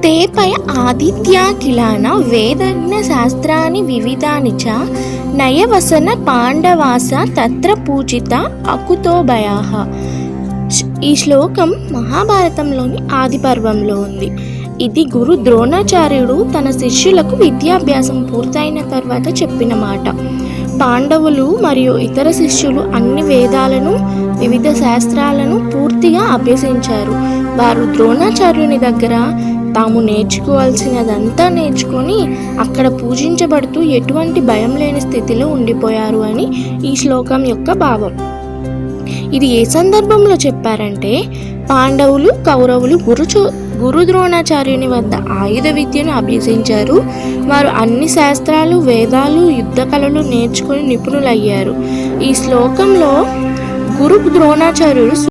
तेपय आदित्या किलान वेदज्ञ शास्त्राणि विविधानि च नयवसन पांडवास तत्र पूजित अकुतोभयाः। ఈ శ్లోకం మహాభారతంలోని ఆది పర్వంలో ఉంది. ఇది గురు ద్రోణాచార్యుడు తన శిష్యులకు విద్యాభ్యాసం పూర్తయిన తర్వాత చెప్పిన మాట. పాండవులు మరియు ఇతర శిష్యులు అన్ని వేదాలను, వివిధ శాస్త్రాలను పూర్తిగా అభ్యసించారు. వారు ద్రోణాచార్యుని దగ్గర తాము నేర్చుకోవాల్సినదంతా నేర్చుకొని అక్కడ పూజించబడుతూ ఎటువంటి భయం లేని స్థితిలో ఉండిపోయారు అని ఈ శ్లోకం యొక్క భావం. ఇది ఏ సందర్భంలో చెప్పారంటే, పాండవులు కౌరవులు గురు ద్రోణాచార్యుని వద్ద ఆయుధ విద్యను అభ్యసించారు. వారు అన్ని శాస్త్రాలు, వేదాలు, యుద్ధ కళలు నేర్చుకుని నిపుణులయ్యారు. ఈ శ్లోకంలో గురు ద్రోణాచార్యుడు